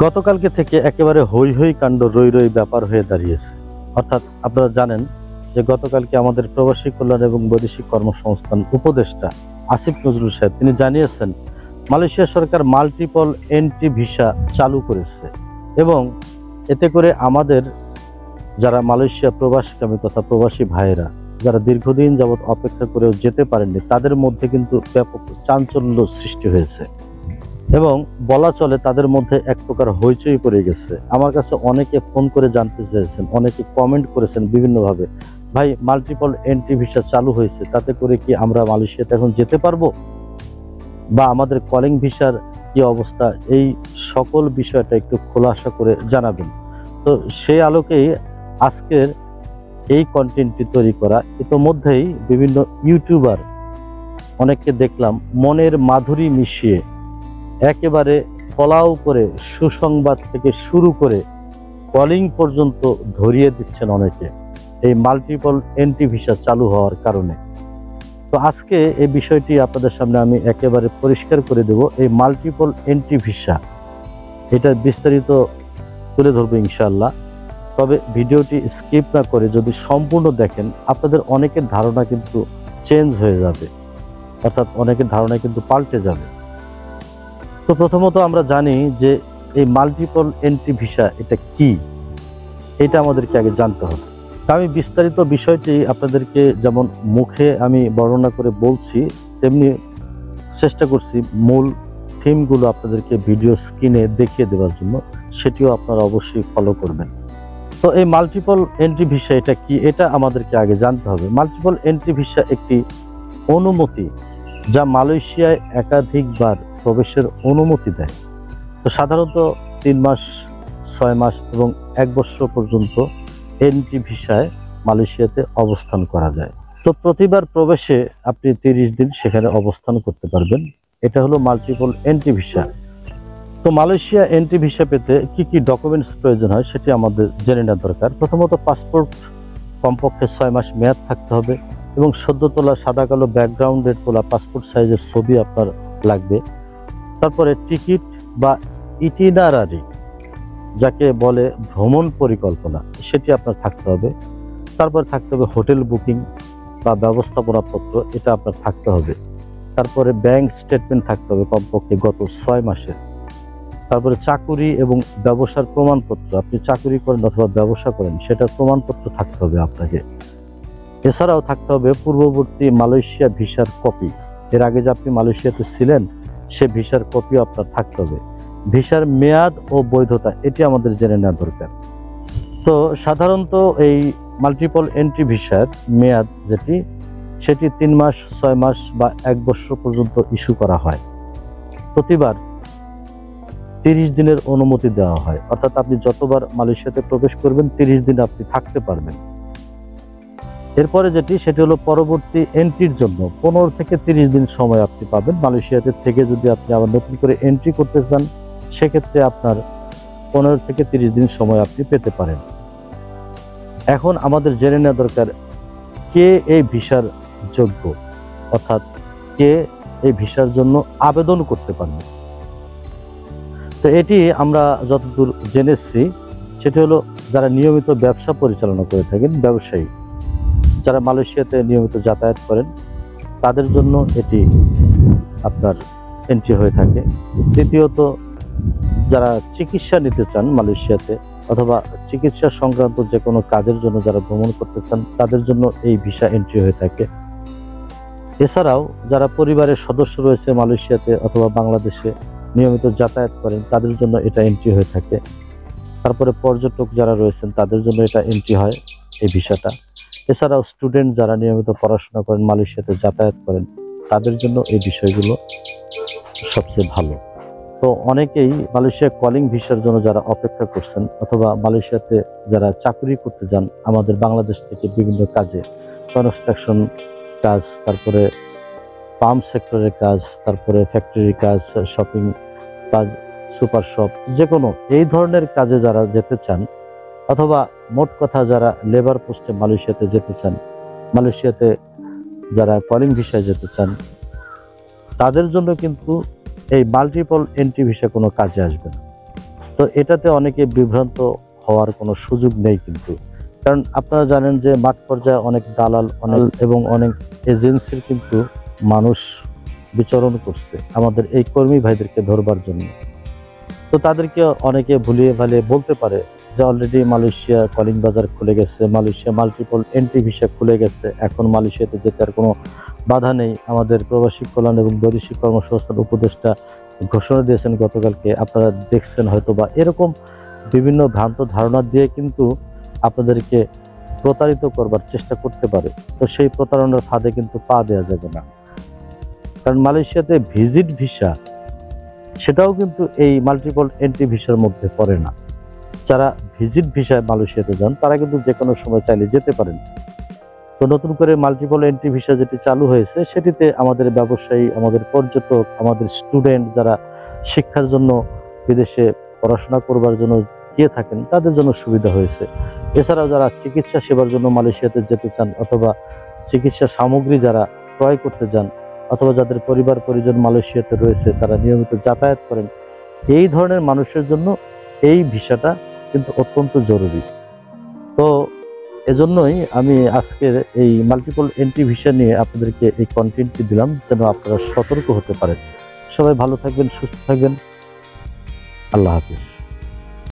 গতকালকে থেকে একেবারে হৈ হৈ কাণ্ড রই রই ব্যাপার হয়ে দাঁড়িয়েছে। অর্থাৎ আপনারা জানেন যে গতকালকে আমাদের প্রবাসী কল্যাণ এবং বৈদেশিক কর্মসংস্থান উপদেষ্টা আসিফ নজরুল সাহেব তিনি জানিয়েছেন মালয়েশিয়া সরকার মাল্টিপল এন্ট্রি ভিসা চালু করেছে এবং এতে করে আমাদের যারা মালয়েশিয়া প্রবাসীকামী তথা প্রবাসী ভাইয়েরা যারা দীর্ঘদিন যাবৎ অপেক্ষা করেও যেতে পারেননি তাদের মধ্যে কিন্তু ব্যাপক চাঞ্চল্য সৃষ্টি হয়েছে এবং বলা চলে তাদের মধ্যে এক প্রকার হইচই পড়ে গেছে। আমার কাছে অনেকে ফোন করে জানতে চেয়েছেন, অনেকে কমেন্ট করেছেন বিভিন্নভাবে, ভাই মাল্টিপল এন্ট্রি ভিসা চালু হয়েছে, তাতে করে কি আমরা মালয়েশিয়াতে এখন যেতে পারবো, বা আমাদের কলিং ভিসার কি অবস্থা, এই সকল বিষয়টা একটু খোলাসা করে জানাবেন। তো সেই আলোকেই আজকের এই কন্টেন্টটি তৈরি করা। ইতোমধ্যেই বিভিন্ন ইউটিউবার অনেককে দেখলাম মনের মাধুরী মিশিয়ে একেবারে ফলাও করে সুসংবাদ থেকে শুরু করে কলিং পর্যন্ত ধরিয়ে দিচ্ছেন অনেকে এই মাল্টিপল এন্ট্রি ভিসা চালু হওয়ার কারণে। তো আজকে এই বিষয়টি আপনাদের সামনে আমি একেবারে পরিষ্কার করে দেব। এই মাল্টিপল এন্ট্রি ভিসা এটার বিস্তারিত তুলে ধরবো ইনশাআল্লাহ। তবে ভিডিওটি স্কিপ না করে যদি সম্পূর্ণ দেখেন আপনাদের অনেকের ধারণা কিন্তু চেঞ্জ হয়ে যাবে, অর্থাৎ অনেকের ধারণা কিন্তু পাল্টে যাবে। তো প্রথমত আমরা জানি যে এই মাল্টিপল এন্ট্রি ভিসা এটা কি, এটা আমাদেরকে আগে জানতে হবে। আমি বিস্তারিত বিষয়টি আপনাদেরকে যেমন মুখে আমি বর্ণনা করে বলছি তেমনি চেষ্টা করছি মূল থিমগুলো আপনাদেরকে ভিডিও স্ক্রিনে দেখিয়ে দেওয়ার জন্য, সেটিও আপনারা অবশ্যই ফলো করবেন। তো এই মাল্টিপল এন্ট্রি ভিসা এটা কি, এটা আমাদেরকে আগে জানতে হবে। মাল্টিপল এন্ট্রি ভিসা একটি অনুমতি যা মালয়েশিয়ায় একাধিকবার প্রবেশের অনুমতি দেয়। তো সাধারণত 3 মাস, 6 মাস এবং 1 বছর পর্যন্ত এন্ট্রি ভিসায় মালয়েশিয়াতে অবস্থান করা যায়। তো প্রতিবার প্রবেশে আপনি 30 দিন সেখানে অবস্থান করতে পারবেন। এটা হলো মাল্টিপল এন্ট্রি ভিসা। তো মালয়েশিয়া এন্ট্রি ভিসা পেতে কি কি ডকুমেন্টস প্রয়োজন হয় সেটি আমাদের জেনে নেওয়া দরকার। প্রথমত পাসপোর্ট কমপক্ষে 6 মাস মেয়াদ থাকতে হবে এবং সদ্য তোলা সাদা কালো ব্যাকগ্রাউন্ডের তোলা পাসপোর্ট সাইজের ছবি আপনার লাগবে। তারপরে টিকিট বা ইটিনারারি যাকে বলে ভ্রমণ পরিকল্পনা, সেটি আপনার থাকতে হবে। তারপরে থাকতে হবে হোটেল বুকিং বা ব্যবস্থাপনাপত্র, এটা আপনার থাকতে হবে। তারপরে ব্যাংক স্টেটমেন্ট থাকতে হবে কমপক্ষে গত 6 মাসের। তারপরে চাকুরি এবং ব্যবসার প্রমাণপত্র, আপনি চাকুরি করেন অথবা ব্যবসা করেন সেটার প্রমাণপত্র থাকতে হবে আপনাকে। এছাড়াও থাকতে হবে পূর্ববর্তী মালয়েশিয়া ভিসার কপি, এর আগে যে আপনি মালয়েশিয়াতে ছিলেন সে ভিসার কপিও আপনার থাকতে হবে। ভিসার মেয়াদ ও বৈধতা এটি আমাদের জেনে নেওয়া দরকার। তো সাধারণত এই মাল্টিপল এন্ট্রি ভিসার মেয়াদ সেটি 3 মাস, 6 মাস বা 1 বছর পর্যন্ত ইস্যু করা হয়। প্রতিবার 30 দিনের অনুমতি দেওয়া হয়, অর্থাৎ আপনি যতবার মালয়েশিয়াতে প্রবেশ করবেন 30 দিন আপনি থাকতে পারবেন। এরপরে সেটি হলো পরবর্তী এন্ট্রির জন্য 15 থেকে 30 দিন সময় আপনি পাবেন। মালয়েশিয়াতে থেকে যদি আপনি আবার নতুন করে এন্ট্রি করতে চান সেক্ষেত্রে আপনার 15 থেকে 30 দিন সময় আপনি পেতে পারেন। এখন আমাদের জেনে নেওয়া দরকার কে এই ভিসার যোগ্য, অর্থাৎ কে এই ভিসার জন্য আবেদন করতে পারবে। তো এটি আমরা যতদূর জেনেছি সেটি হলো যারা নিয়মিত ব্যবসা পরিচালনা করে থাকেন, ব্যবসায়ী যারা মালয়েশিয়াতে নিয়মিত যাতায়াত করেন তাদের জন্য এটি আপনার এন্ট্রি হয়ে থাকে। দ্বিতীয়ত যারা চিকিৎসা নিতে চান মালয়েশিয়াতে অথবা চিকিৎসা সংক্রান্ত যে কোনো কাজের জন্য যারা ভ্রমণ করতে চান তাদের জন্য এই ভিসা এন্ট্রি হয়ে থাকে। এছাড়াও যারা পরিবারের সদস্য রয়েছে মালয়েশিয়াতে অথবা বাংলাদেশে নিয়মিত যাতায়াত করেন তাদের জন্য এটা এন্ট্রি হয়ে থাকে। তারপরে পর্যটক যারা রয়েছেন তাদের জন্য এটা এন্ট্রি হয় এই ভিসাটা। এছাড়াও স্টুডেন্ট যারা নিয়মিত পড়াশোনা করেন মালয়েশিয়াতে যাতায়াত করেন তাদের জন্য এই বিষয়গুলো সবচেয়ে ভালো। তো অনেকেই মালয়েশিয়া কলিং ভিসার জন্য যারা অপেক্ষা করছেন অথবা মালয়েশিয়াতে যারা চাকরি করতে যান আমাদের বাংলাদেশ থেকে বিভিন্ন কাজে, কনস্ট্রাকশন কাজ, তারপরে পাম্প সেক্টরের কাজ, তারপরে ফ্যাক্টরির কাজ, শপিং কাজ, সুপার শপ, যে কোনো এই ধরনের কাজে যারা যেতে চান অথবা মোট কথা যারা লেবার পোস্টে মালয়েশিয়াতে যেতে চান, মালয়েশিয়াতে যারা কলিং ভিসায় যেতে চান তাদের জন্য কিন্তু এই মাল্টিপল এন্ট্রি ভিসা কোনো কাজে আসবে না। তো এটাতে অনেকে বিভ্রান্ত হওয়ার কোনো সুযোগ নেই কিন্তু, কারণ আপনারা জানেন যে মাঠ পর্যায়ে অনেক দালাল এবং অনেক এজেন্সির কিন্তু মানুষ বিচরণ করছে আমাদের এই কর্মী ভাইদেরকে ধরবার জন্য। তো তাদেরকে অনেকে ভুলিয়ে ভালিয়ে বলতে পারে যে অলরেডি মালয়েশিয়া কলিং বাজার খুলে গেছে, মালয়েশিয়া মাল্টিপল এন্ট্রি ভিসা খুলে গেছে, এখন মালয়েশিয়াতে যেতে আর কোনো বাধা নেই। আমাদের প্রবাসী কল্যাণ এবং বৈদেশিক কর্মসংস্থান উপদেষ্টা ঘোষণা দিয়েছেন গতকালকে, আপনারা দেখছেন হয়তো। বা এরকম বিভিন্ন ভ্রান্ত ধারণা দিয়ে কিন্তু আপনাদেরকে প্রতারিত করবার চেষ্টা করতে পারে। তো সেই প্রতারণার ফাঁদে কিন্তু পা দেওয়া যাবে না, কারণ মালয়েশিয়াতে ভিজিট ভিসা সেটাও কিন্তু এই মাল্টিপল এন্ট্রি ভিসার মধ্যে পড়ে না। যারা ভিজিট ভিসায় মালয়েশিয়াতে যান তারা কিন্তু যে কোনো সময় চাইলে যেতে পারেন। তো নতুন করে মাল্টিপল এন্ট্রি ভিসা যেটি চালু হয়েছে সেটিতে আমাদের ব্যবসায়ী, আমাদের পর্যটক, আমাদের স্টুডেন্ট যারা শিক্ষার জন্য বিদেশে পড়াশোনা করবার জন্য গিয়ে থাকেন তাদের জন্য সুবিধা হয়েছে। এছাড়াও যারা চিকিৎসা সেবার জন্য মালয়েশিয়াতে যেতে চান, অথবা চিকিৎসা সামগ্রী যারা ক্রয় করতে যান, অথবা যাদের পরিবার পরিজন মালয়েশিয়াতে রয়েছে তারা নিয়মিত যাতায়াত করেন, এই ধরনের মানুষের জন্য এই ভিসাটা কিন্তু অত্যন্ত জরুরি। তো এজন্যই আমি আজকের এই মাল্টিপল এন্ট্রি ভিসা নিয়ে আপনাদেরকে এই কন্টেন্টটি দিলাম, যেন আপনারা সতর্ক হতে পারেন। সবাই ভালো থাকবেন, সুস্থ থাকবেন। আল্লাহ হাফিজ।